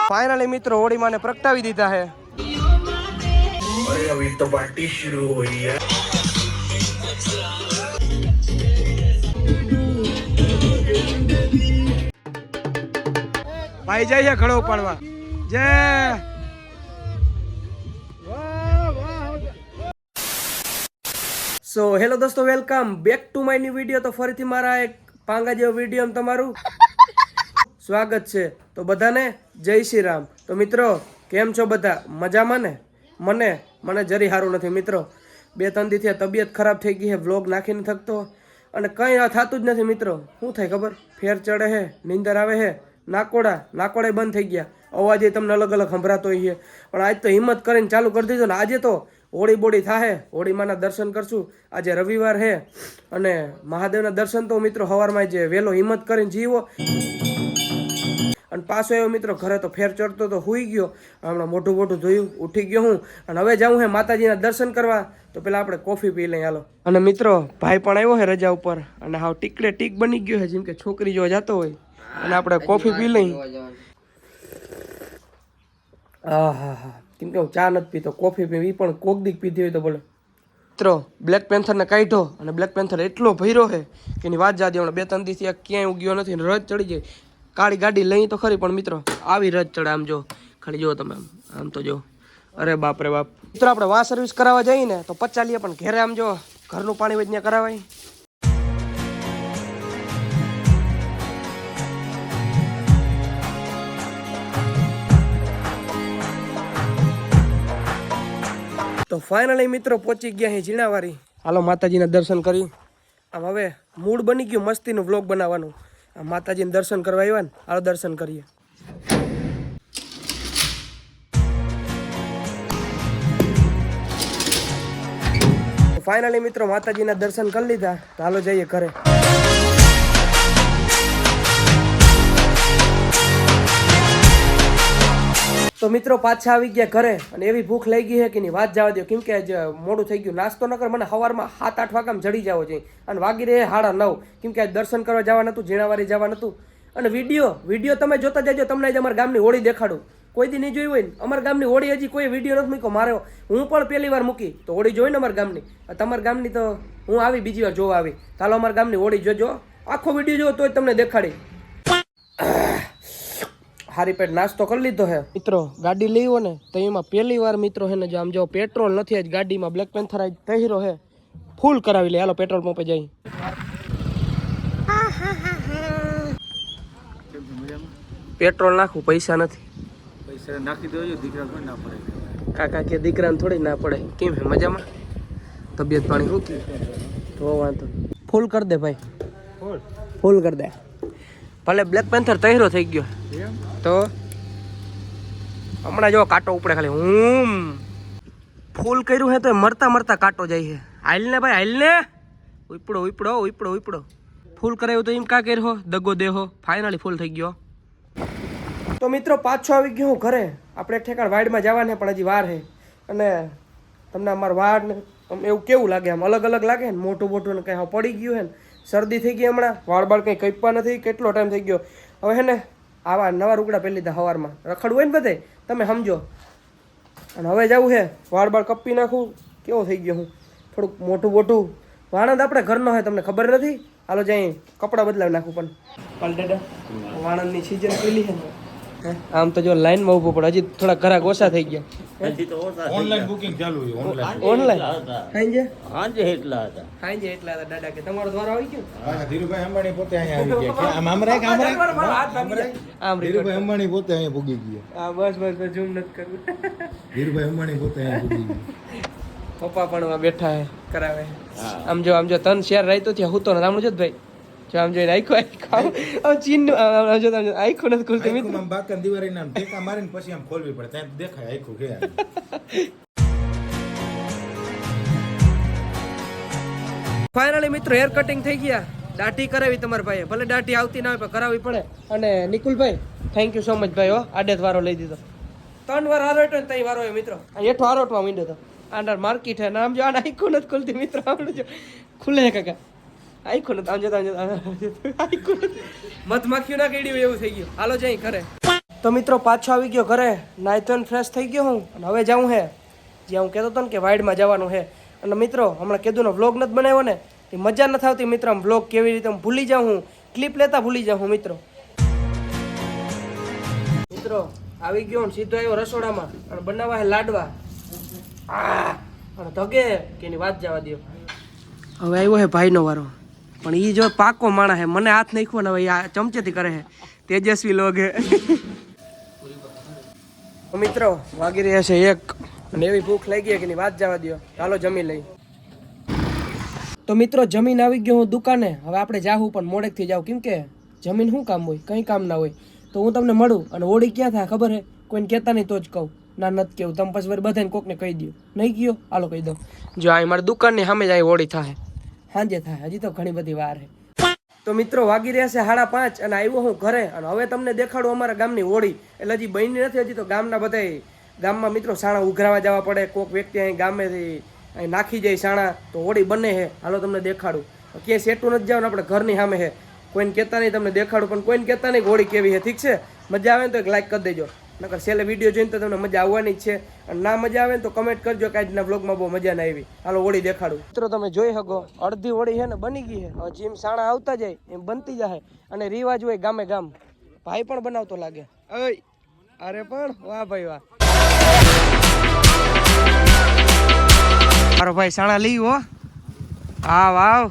Finally मित्रों होली माने प्रगटावी दीधा है। अरे अभी तो पार्टी शुरू हुई है। भाई जय खड़ो पड़वा जय। सो हेलो दोस्तों, welcome back to my new video. तो फरीथी मारा एक પાંગા જેવો વિડીયો તમારું સ્વાગત છે। તો બધાને જય શ્રી રામ। તો મિત્રો કેમ છો બધા? મજામાં ને? મને જરી સારું નથી મિત્રો। 2-3 દીથી તબિયત ખરાબ થઈ ગઈ છે, વ્લોગ નાખીને થકતો અને કંઈ થતું જ નથી મિત્રો। શું થાય ખબર? ફેર ચડે છે, નીંદર આવે છે, નાકોડા બંધ થઈ ગયા, અવાજ તમને અલગ અલગ સંભળાતો હોય છે। પણ આજ તો હિંમત કરીને ચાલુ કરી દીધો ને। આજે તો હોળી બોડી થાહે, હોળી માના દર્શન કરશું। આજે રવિવાર હે અને મહાદેવના દર્શન તો મિત્રો સવારમાં જ વહેલો હિંમત કરીને જીવો અને પાછો આવ્યો મિત્રો ઘરે તો ફેર ચડતો તો હુઈ ગયો। હમણાં મોઢું ધોયું, ઉઠી ગયો હું અને હવે જાઉં હે માતાજીના દર્શન કરવા। તો પેલા આપણે કોફી પી લઈએ હાલો। અને મિત્રો ભાઈ પણ આવ્યો છે રજા ઉપર અને હાવ ટીકડે ટીક બની ગયો છે, જેમ કે છોકરી જોવા જતો હોય। અને આપણે કોફી પી લઈએ। હા કેમ કે હું ચા નથી પીતો, કોફી પીવી પણ કોક દીક પીધી હોય તો બોલે। મિત્રો બ્લેક પેન્થરને કાઢ્યો અને બ્લેક પેન્થર એટલો ભર્યો છે કે એની વાત જાદી। હમણાં 2-3 દિવસથી ક્યાંય ઉગ્યો નથી, રજ ચડી જાય। કાળી ગાડી લઈ તો ખરી પણ મિત્રો આવી રજ ચડે। આમ જો ખાલી જો તમે આમ તો જો, અરે બાપ રે બાપ। મિત્રો આપણે વાહ સર્વિસ કરાવવા જઈએ ને તો 50 લે, પણ ઘરે આમ જો ઘરનું પાણી વજ્ઞા કરાવાય। તો ફાઇનલી મિત્રો પહોંચી ગયા છે ઝીણાવારી। હાલો માતાજીના દર્શન કરી। આમ હવે મૂડ બની ગયું મસ્તીનું વ્લોગ બનાવવાનું। આ માતાજીને દર્શન કરવા આવ્યા ને, હાલો દર્શન કરીએ। ફાઇનલી મિત્રો માતાજીના દર્શન કરી લીધા, તો હાલો જઈએ ઘરે। તો મિત્રો પાછા આવી ગયા ઘરે અને એવી ભૂખ લઈ ગઈ છે કે ની વાત જવા દો, કેમ કે આજે મોડું થઈ ગયું। નાસ્તો ન કર, મને સવારમાં 7-8 વાગ્યામાં જડી જાવ છે અને વાગી રહે 9:30, કેમ કે આજ દર્શન કરવા જવા નતું, ઝીણાવારી જવા નતું। અને વિડીયો તમે જોતા જજો, તમને જ અમારા ગામની હોળી દેખાડું। કોઈ દી નહીં જોઈ હોય ને અમારા ગામની હોળી, હજી કોઈ વિડીયો નથી મૂક્યો મારો। હું પણ પહેલી વાર મૂકી તો હોળી જોઈ ને અમારા ગામની। તમારા ગામની તો હું આવી બીજી વાર જોવા આવી। ચાલો અમારા ગામની હોળી જોજો, આખો વિડીયો જોવો તોય તમને દેખાડી। હારી પેટ નાસ્તો કરી લીધો હે મિત્રો। ગાડી લેવો ને તો એમાં પહેલી વાર મિત્રો હે ને જો આમ જો પેટ્રોલ નથી આજ ગાડીમાં, બ્લેક પેન્થર આજ તહીરો હે, ફૂલ કરાવી લે। હાલો પેટ્રોલ પંપે જઈ। પેટ્રોલ નાખું, પૈસા નથી। પૈસા નાખી દેજો, દીકરા કોઈ ના પડે। કાકા કે દીકરાને થોડી ના પડે। કેમ હે મજામાં? તબિયત પાણી શું કે? તો વાંધો ફૂલ કરી દે ભાઈ, ફૂલ કરી દે। ભલે બ્લેક પેન્થર તહીરો થઈ ગયો તો હમણાં જો કાંટો ઉપડે, ખાલી હું ફૂલ કર્યું હે તો મરતા કાંટો જાય છે। હાલ ને ભાઈ હાલ ને, ઉપડો ફૂલ કરાવ્યું તો એમ કા કર્યો દગો દેહો। ફાઇનલી ફૂલ થઈ ગયો। તો મિત્રો પાછો આવી ગયો હું ઘરે। આપણે ઠેકાણ વાડમાં જવાને પણ હજી વાર છે। અને તમને અમારા વાડ ને એવું કેવું લાગે? આમ અલગ લાગે ને, મોટું ને કંઈ પડી ગયું હે ને, શરદી થઈ ગઈ હમણાં, વાળ કંઈ કઈપા નથી, કેટલો ટાઈમ થઈ ગયો। હવે હે ને આવા નવા રૂગડા પહેરી લીધા, સવારમાં રખડવું હોય ને બધે તમે સમજો। અને હવે જવું છે વાળ કપી નાખું, કેવો થઈ ગયો હું થોડુંક મોટું। વાણંદ આપણે ઘરનો હોય, તમને ખબર નથી? હાલો જઈ કપડાં બદલાવી નાખું। પણ પલટેડા વાણંદની સિઝન પેલી છે ને, આમ તો જો લાઈનમાં ઊભું પડે। હજી થોડા ઘરાક ઓછા થઈ ગયા। હજી તો ઓનલાઈન બુકિંગ ચાલુ છે। ઓનલાઈન હાંજે એટલા હતા દાદા કે તમારો દ્વાર આવી ગયો? હા, ધીરુભાઈ અંબાણી પોતે અહીંયા આવી ગયા। આમ ધીરુભાઈ અંબાણી પોતે અહીંયા પૂગી ગયા। હા બસ ઝૂમ નથી કરવું। ધીરુભાઈ અંબાણી પોતે અહીંયા પૂગી ગયા। પપ્પા પણ બેઠા હે કરાવે। આમ જો તન શેર રાઈતો ત્યાં હું તો રામણું જ ભાઈ જો આમ જોઈને આખું ચીન જો આખું નથી ખુલતી મિત્રો। આમ બાકન દિવાળી નામ ટેકા મારીને પછી આમ ખોલવી પડે, ત્યાં દેખાય આખું કે। ફાઇનલી મિત્રો હેર કટિંગ થઈ ગયા। દાઢી કરાવી તમારા ભાઈએ, ભલે દાઢી આવતી ના હોય પણ કરાવવી પડે। અને Nikulbhai thank you so much ભાઈ, હો આડેત વારો લઈ દીધો। 3 વાર હારોટો ને 3 વારો મિત્રો હેઠો હારોટવા માંડ્યો હતો। આના માર્કેટ હે નામ જો આના આઈકો નથી ખુલતી મિત્રો આવડું જો ખુલે કાકા આઈકો નથી આમ જતા આઈકો મધમાખીઓ ના કેડી હોય એવું થઈ ગયું હાલો જઈ ઘરે તો મિત્રો પાછો આવી ગયો ઘરે નાઈતન ફ્રેશ થઈ ગયો હું અને હવે જાઉં હે જ્યાં હું કહેતો હતો ને કે વાઇડમાં જવાનું હે અને મિત્રો હમણાં કીધું ને વ્લોગ નથી બનાવ્યો ને એ મજા નથી આવતી મિત્રો આમ વ્લોગ કેવી રીતે હું ભૂલી જાઉં હું ક્લિપ લેતા ભૂલી જાઉં હું મિત્રો આવી ગયો ને સીધો આવ્યો રસોડામાં અને બનાવવા હે લાડવા અને ધગે કે એની વાત જવા દો હવે આવ્યો હે ભાઈનો વારો પણ એ જો પાકો માણા હે મને હાથ નાખ્યો ને હવે આ ચમચેથી કરે હે તેજસ્વી લોગ હે મિત્રો વાગી રહ્યા છે 1 અને એવી ભૂખ લાગી ગઈ કે એની વાત જવા દો ચાલો જમી લઈ તો મિત્રો જમીન આવી ગયો હું દુકાને હવે આપણે જાહું પણ મોડેકથી જાઉં કેમ કે જમીન શું કામ હોય કંઈ કામ ના હોય તો હું તમને મળું અને હોળી ક્યાં થાય ખબર હે કોઈને કહેતા નહીં તો જ કહું ના નથી કેવું તમે પછી બધાને કોકને કહી દો નહીં ગયો હાલો કહી દો જો આ મારી દુકાનની સામે જ આવી હોળી થાય સાંજે થાય હજી તો ઘણી બધી વાર છે તો મિત્રો વાગી રહ્યા છે 5:30 અને આવ્યો હું ઘરે અને હવે તમને દેખાડું અમારા ગામની હોળી એટલે હજી બની નથી હજી તો ગામના બધા ગામમાં મિત્રો સાણા ઉઘરાવા જવા પડે કોક વ્યક્તિ અહીં ગામેથી અહીં નાખી જાય સાણા તો હોળી બને છે હાલો તમને દેખાડું ક્યાંય સેટું નથી જવાનું આપણે ઘરની સામે છે કોઈને કહેતા નહીં તમને દેખાડું પણ કોઈને કહેતા નહીં હોળી કેવી છે ઠીક છે મજા આવે ને તો એક લાઈક કરી દેજો નકર છેલ્લે વિડીયો જોઈને તો તમને મજા આવવાની જ છે અને ના મજા આવે ને તો કમેન્ટ કરજો કે આજના વ્લોગમાં બહુ મજા ના આવી હાલો હોળી દેખાડું મિત્રો તમે જોઈ શકો અડધી હોળી છે ને બની ગઈ છે હવે જેમ સાણા આવતા જાય એમ બનતી જાય અને રિવાજ હોય ગામે ગામ ભાઈ પણ બનાવતો લાગે અરે પણ વાહ ભાઈ વાહ મારો ભાઈ સાણા લઈ હો હા વાવ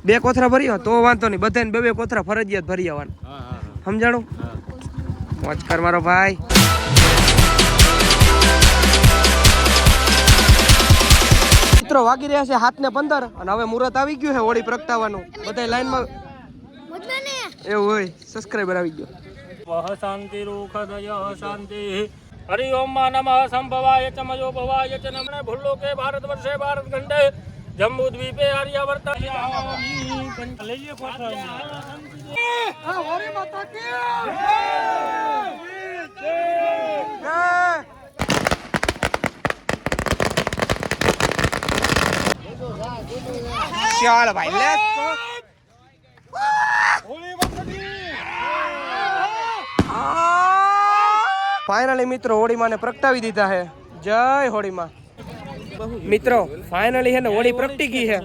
2 કોથરા ભર્યો તો વાંધો નહીં બધાને 2 કોથરા ફરજિયાત ભરી આવવાના સમજાણું મોજ કર મારો ભાઈ મિત્રો વાગી રહ્યા છે 7:15 અને હવે મુહૂર્ત આવી ગયું છે હોળી પ્રગટાવવાનું બધા લાઈનમાં એવું હોય સબસ્ક્રાઇબર આવી ગયો વહ શાંતિ રૂખ દય શાંતિ હરિ ઓમ નમઃ સંભવાય ચમજો ભવાય ચ નમઃ ભૂલો કે ભારત વર્ષે ભારત ખંડે જમ્બુ દ્વીપે આર્યાવર્ત લઈએ હોળી માતા કી ચાલ ભાઈ લેટ્સ ગો ફાઇનલી મિત્રો હોળી માને પ્રગટાવી દીધા છે જય હોળી માં મિત્રો ફાઇનલી હે ને હોળી પ્રગટી ગઈ છે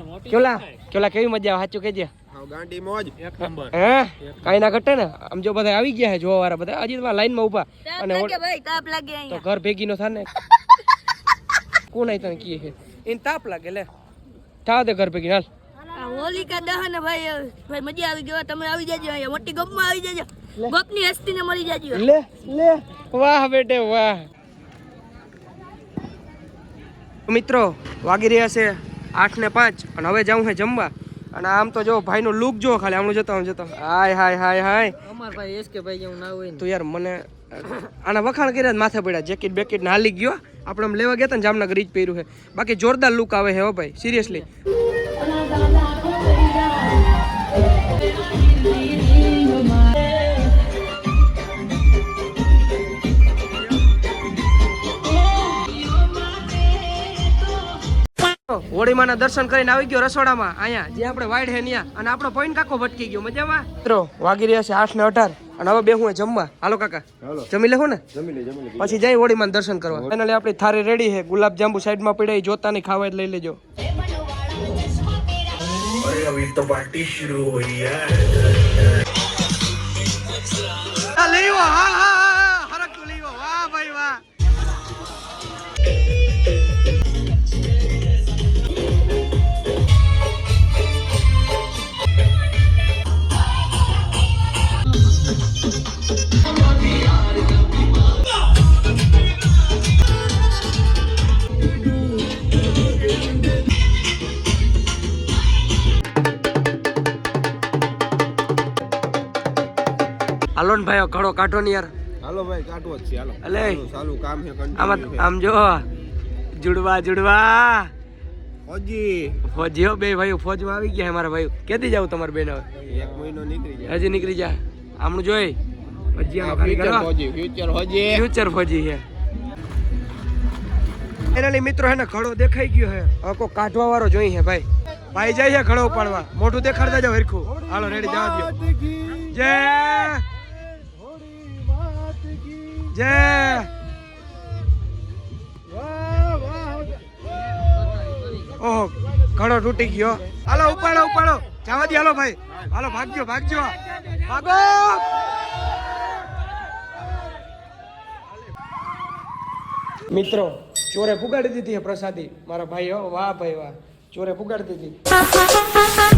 કેલા કેવી મજા આવે સાચું કહેજે ગાંડી મોજ એક નંબર હે કાઈ ના ઘટે ને આમ જો બધા આવી ગયા છે જોવા વાળા બધા હજી તો લાઈન માં ઊભા અને તો ઘર ભેગી નો થાય ને કોણ આઈ તને કી છે ઇન તાપ લાગે લે થાવ દે ઘર ભેગી હાલ હોલિકા દહન ભાઈ મજા આવી ગયો તમે આવી જાજો અહીંયા મોટી ગપમાં આવી જાજો ગપની હસ્તીને મળી જાજો લે વાહ બેટે વાહ મિત્રો વાગી રહ્યા છે 8:05 અને હવે જાઉં છે જમવા અને આમ તો જો ભાઈનો લુક જો ખાલી આમનું જતો હાય અમાર ભાઈ એસકે ભાઈ જેવું ના હોય તો યાર મને આના વખાણ કર્યા જ માથે પડ્યા જેકેટ બેકેટ ને હાલી ગયો આપણે આમ લેવા ગયા હતા ને જામનગર જ પહેર્યું છે બાકી જોરદાર લુક આવે છે હો ભાઈ સિરિયસલી હોળીમાના દર્શન કરીને આવી ગયો રસોડામાં અહીંયા જે આપણે વાઈડ હે ન્યા અને આપણો પોઈન્ટ કાકો ભટકી ગયો મજામાં મિત્રો વાગી રહ્યા છે 8:18 અને હવે બેહું જમવા હાલો કાકા જમી લેવું ને પછી જઈ હોળીમાના દર્શન કરવા ફાઇનલી આપણી થાળી રેડી છે ગુલાબ જાંબુ સાઈડમાં પડ્યા જોતા નહીં ખાવા લઈ લેજો अरे अभी तो पार्टी शुरू हुई है લેવો હા હરક તું લેવો વાહ ભાઈ વાહ હાલો ને ભાઈ ઘડો કાઢો ને યાર હાલો ભાઈ કાઢવો જ છે હાલો અલે ચાલુ કામ છે આમાં આમ જો જુડવા ફોજીઓ બે ભાઈઓ ફોજમાં આવી ગયા મારા ભાઈઓ કેદી જાવ તમારે બેન હવે 1 મહિનો નીકળી જાય હજી નીકળી જા આમનું જોઈ ફ્યુચર ફોજી છે ફાઇનલી મિત્રો હે ને ઘડો દેખાઈ ગયો હે હવે કોઈ કાઢવા વાળો જોઈ હે ભાઈ ભાઈ જાય છે ઘડો ઉપાડવા મોઢું દેખાડતા જાવ હરખું હાલો રેડી જવા દો જય જય ઓહો ઘડો તૂટી ગયો હાલો ઉપાડો ઉપાડો જવા દે હાલો ભાઈ હાલો ભાગજો ભાગજો ભાગો મિત્રો ચોરે પુગાડી દીધી પ્રસાદી મારા ભાઈ હો વાહ ભાઈ વાહ ચોરે પુગાડી દીધી